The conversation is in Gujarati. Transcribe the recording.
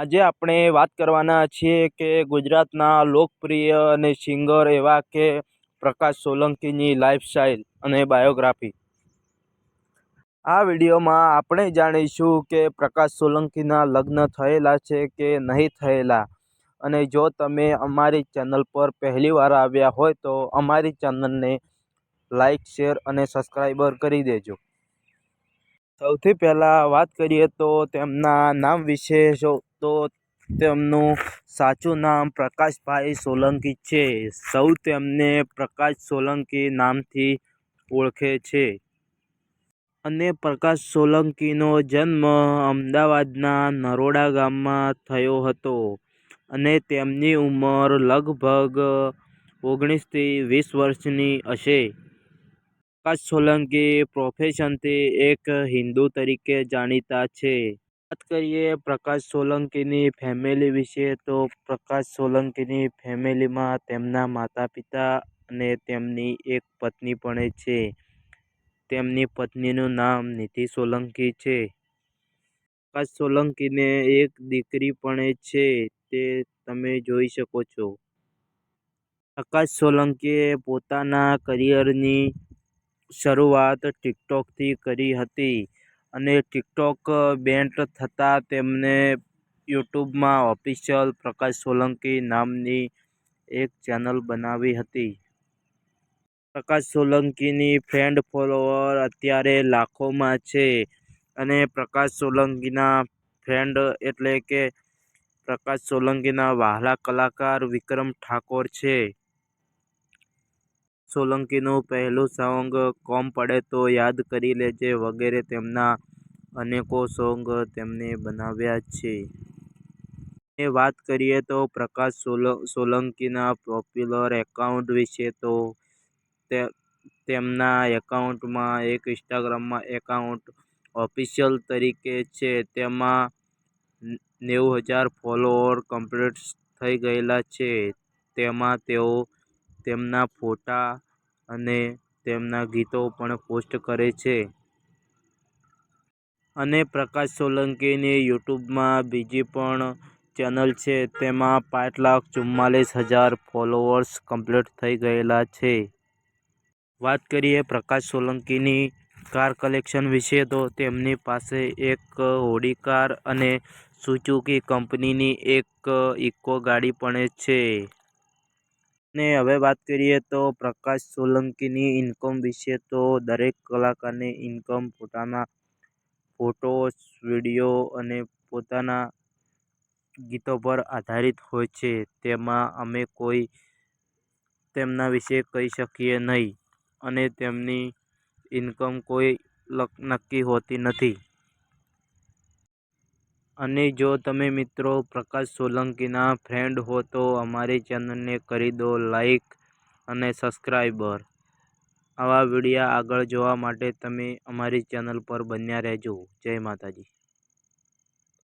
આજે આપણે વાત કરવાના છીએ કે ગુજરાતના લોકપ્રિય અને સિંગર એવા કે પ્રકાશ સોલંકીની લાઈફસ્ટાઈલ અને બાયોગ્રાફી. આ વિડીયોમાં આપણે જાણીશું કે પ્રકાશ સોલંકીના લગ્ન થયેલા છે કે નહીં થયેલા. અને જો તમે અમારી ચેનલ પર પહેલીવાર આવ્યા હોય તો અમારી ચેનલને લાઈક, શેર અને સબસ્ક્રાઈબર કરી દેજો. સૌથી પહેલાં વાત કરીએ તો તેમના નામ વિશે. તો તેમનું સાચું નામ પ્રકાશભાઈ સોલંકી છે. સૌ તેમને પ્રકાશ સોલંકી નામથી ઓળખે છે. અને પ્રકાશ સોલંકીનો જન્મ અમદાવાદના નરોડા ગામમાં થયો હતો અને તેમની ઉંમર લગભગ 19 થી 20 વર્ષની હશે. પ્રકાશ સોલંકી પ્રોફેશનથી એક હિન્દુ તરીકે જાણીતા છે. વાત કરીએ પ્રકાશ સોલંકીની ફેમિલી વિશે તો પ્રકાશ સોલંકીની ફેમિલીમાં તેમના માતા-પિતા અને તેમની એક પત્ની પણ છે. તેમની પત્નીનું નામ નિધિ સોલંકી છે. પ્રકાશ સોલંકીને એક દીકરી પણ છે, તે તમે જોઈ શકો છો. પ્રકાશ સોલંકીએ પોતાના કરિયરની શરૂઆત ટિકટોકથી કરી હતી અને ટિકટોક બેન થતાં તેમણે યુટ્યુબમાં ઓફિશિયલ પ્રકાશ સોલંકી નામની એક ચેનલ બનાવી હતી. પ્રકાશ સોલંકીની ફ્રેન્ડ ફોલોઅર અત્યારે લાખોમાં છે અને પ્રકાશ સોલંકીના ફ્રેન્ડ એટલે કે પ્રકાશ સોલંકીના વહાલા કલાકાર વિક્રમ ઠાકોર છે. સોલંકીનું પહેલું સોંગ કોમ પડે તો યાદ કરી લેજે વગેરે તેમના અનેકો સોંગ તેમણે બનાવ્યા છે. એ વાત કરીએ તો પ્રકાશ સોલંકીના પોપ્યુલર એકાઉન્ટ વિશે તો તેમના એકાઉન્ટમાં એક ઇન્સ્ટાગ્રામમાં એકાઉન્ટ ઓફિશિયલ તરીકે છે. તેમાં 90,000 ફોલોઅર કમ્પ્લીટ થઈ ગયેલા છે. તેમાં તેઓ તેમના ફોટા અને તેમના ગીતો પણ પોસ્ટ કરે છે. અને પ્રકાશ સોલંકીની યુટ્યુબમાં બીજી પણ ચેનલ છે. તેમાં 5,44,000 ફોલોઅર્સ કમ્પ્લીટ થઈ ગયેલા છે. વાત કરીએ પ્રકાશ સોલંકીની કાર કલેક્શન વિશે તો તેમની પાસે એક ઓડી કાર અને સુઝુકી કંપનીની એક ઇકો ગાડી પણ છે. અને હવે વાત કરીએ તો પ્રકાશ સોલંકીની ઇન્કમ વિશે તો દરેક કલાકારની ઇન્કમ પોતાના ફોટોસ, વિડીયો અને પોતાના ગીતો પર આધારિત હોય છે. તેમાં અમે કોઈ તેમના વિશે કહી શકીએ નહીં અને તેમની ઇન્કમ કોઈ નક્કી હોતી નથી. અને જો તમે મિત્રો પ્રકાશ સોલંકીના ફ્રેન્ડ હો તો અમારી ચેનલને કરી દો લાઈક અને સબસ્ક્રાઈબર. આવા વિડીયો આગળ જોવા માટે તમે અમારી ચેનલ પર બન્યા રહેજો. જય માતાજી.